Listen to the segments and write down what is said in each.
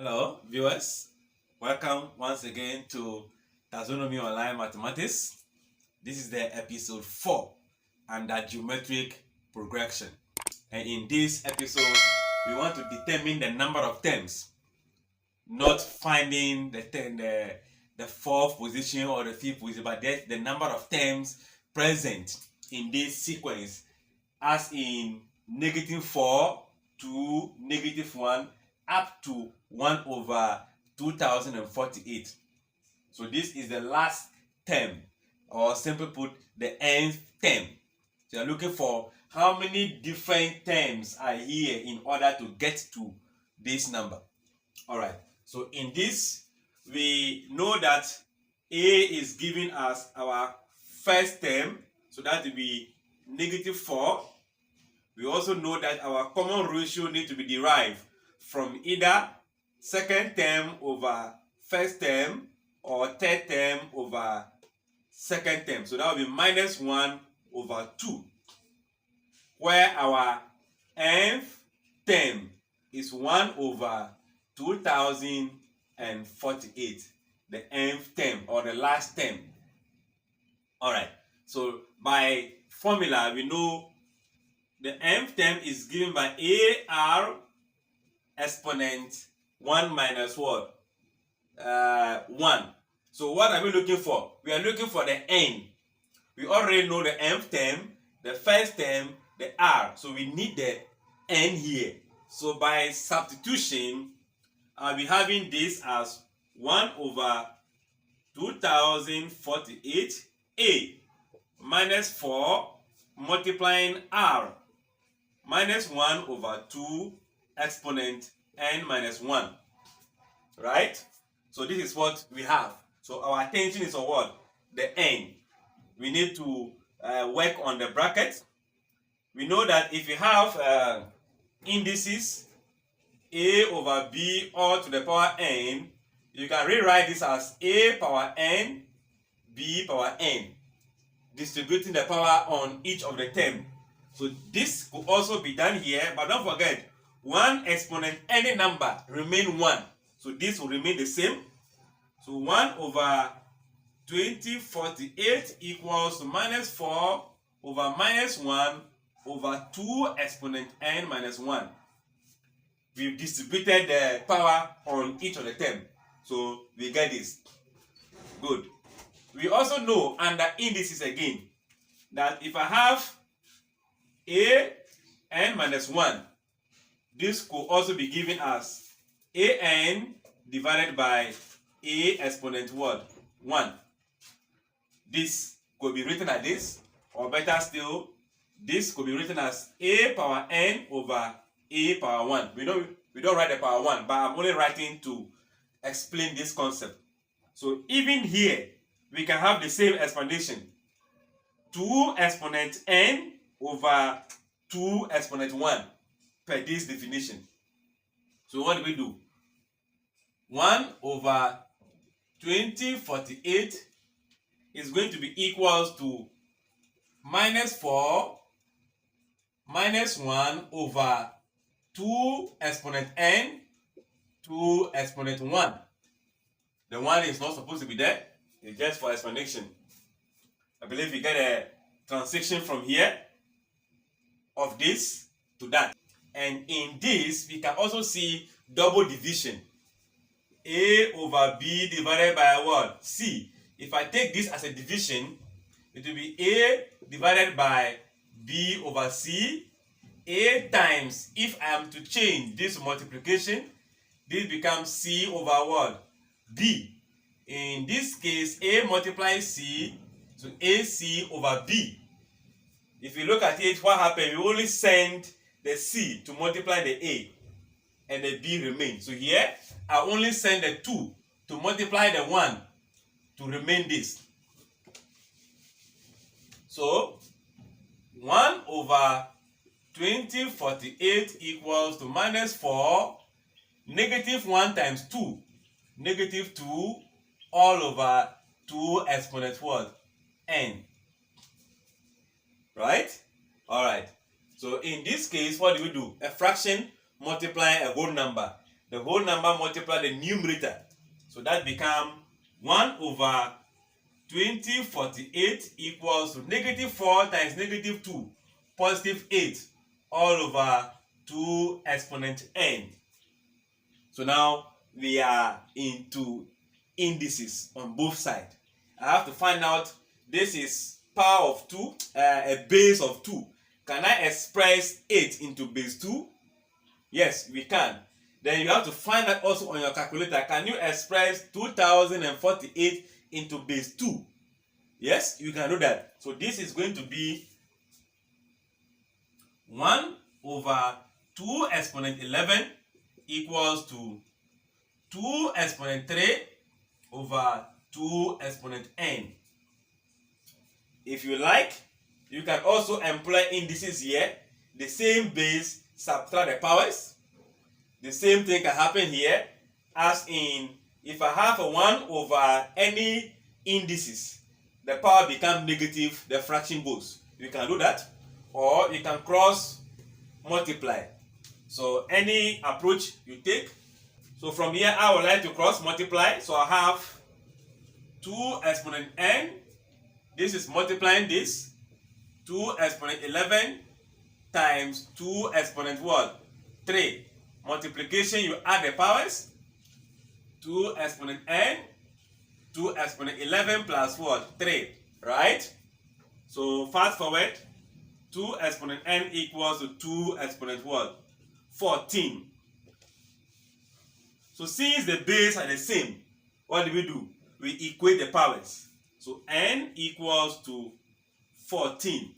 Hello, viewers. Welcome once again to Taxonomy Online Mathematics. This is the episode 4 under geometric progression. And in this episode, we want to determine the number of terms, not finding the fourth position or the fifth position, but the number of terms present in this sequence, as in -4 to -1 up to 1 over 2048. So this is the last term, or simply put, the nth term. So you're looking for how many different terms are here in order to get to this number. Alright, so in this, we know that A is giving us our first term, so that will be -4. We also know that our common ratio needs to be derived from either second term over first term or third term over second term. So that will be -1 over 2, where our nth term is 1 over 2048, the nth term or the last term. Alright, so by formula we know the nth term is given by AR exponent 1 minus what? 1. So what are we looking for? We are looking for the n. We already know the nth term, the first term, the r. So we need the n here. So by substitution, I'll be having this as 1 over 2048a minus 4 multiplying r minus 1 over 2 exponent n minus 1. Right? So this is what we have. So our attention is on what? The n. We need to work on the bracket. We know that if you have indices a over b all to the power n, you can rewrite this as a power n, b power n, distributing the power on each of the term. So this could also be done here, but don't forget, one exponent, any number, remain 1. So this will remain the same. So 1 over 2048 equals to -4 over -1 over 2 exponent n minus 1. We've distributed the power on each of the term. So we get this. Good. We also know under indices again that if I have a n minus 1, this could also be given as an divided by a exponent what? 1. This could be written like this, or better still, this could be written as a power n over a power 1. We don't write the power 1, but I'm only writing to explain this concept. So even here, we can have the same explanation. 2 exponent n over 2 exponent 1 per this definition. So what do we do? 1 over 2048 is going to be equals to -4 minus 1 over 2 exponent n, 2 exponent 1. The 1 is not supposed to be there. It's just for explanation. I believe we get a transition from here of this to that. And in this, we can also see double division. A over b divided by what? C. If I take this as a division, it will be a divided by b over c. A times, if I am to change this multiplication, this becomes c over what? B. In this case, a multiplies c, so ac over b. If you look at it, what happened? We only send the c to multiply the a, and the b remains. So here, I only send the 2 to multiply the 1 to remain this. So 1 over 2048 equals to -4, -1 times 2, -2 all over 2 exponent what? N. Right? Alright. So in this case, what do we do? A fraction multiplying a whole number. the whole number multiply the numerator. So that become 1 over 2048 equals to negative 4 times negative 2, positive 8, all over 2 exponent n. So now we are into indices on both sides. I have to find out, this is power of 2, a base of 2. Can I express 8 into base 2? Yes, we can. Then you have to find that also on your calculator. Can you express 2048 into base 2? Yes, you can do that. So this is going to be 1 over 2 exponent 11 equals to 2 exponent 3 over 2 exponent n. If you like, you can also employ indices here. The same base, subtract the powers. The same thing can happen here, as in if I have a 1 over any indices, the power becomes negative, the fraction goes. You can do that, or you can cross multiply. So any approach you take. So from here I would like to cross multiply. So I have 2 exponent n. This is multiplying this. 2 exponent 11 times 2 exponent what? 3. Multiplication, you add the powers. 2 exponent n, 2 exponent 11 plus what? 3, right? So fast forward, 2 exponent n equals to 2 exponent what? 14. So since the base are the same, what do? We equate the powers. So n equals to 14.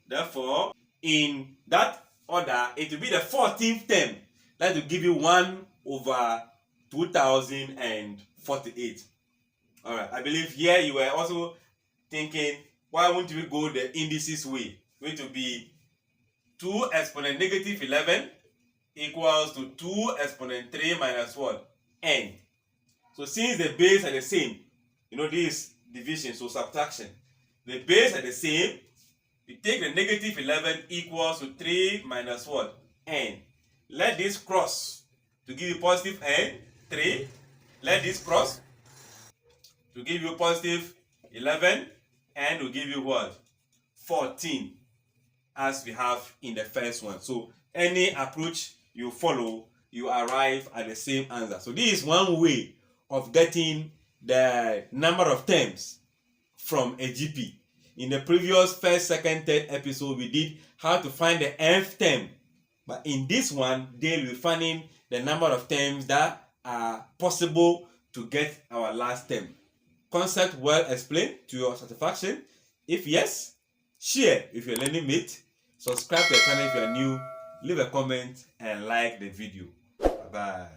Therefore, in that order, it will be the 14th term that will give you 1 over 2048. Alright, I believe here you were also thinking, why won't we go the indices way? Which will be 2 exponent negative 11 equals to 2 exponent 3 minus what? N. So since the base are the same, this division, so subtraction. The base are the same. You take the negative 11 equals to 3 minus what? N. Let this cross to give you positive n, 3. Let this cross to give you positive 11, and will give you what? 14, as we have in the first one. So any approach you follow, you arrive at the same answer. So this is one way of getting the number of terms from a GP. In the previous first, second, third episode, we did how to find the nth term. But in this one, they will be finding the number of terms that are possible to get our last term. Concept well explained to your satisfaction? If yes, share if you're learning it. Subscribe to the channel if you're new. Leave a comment and like the video. Bye-bye.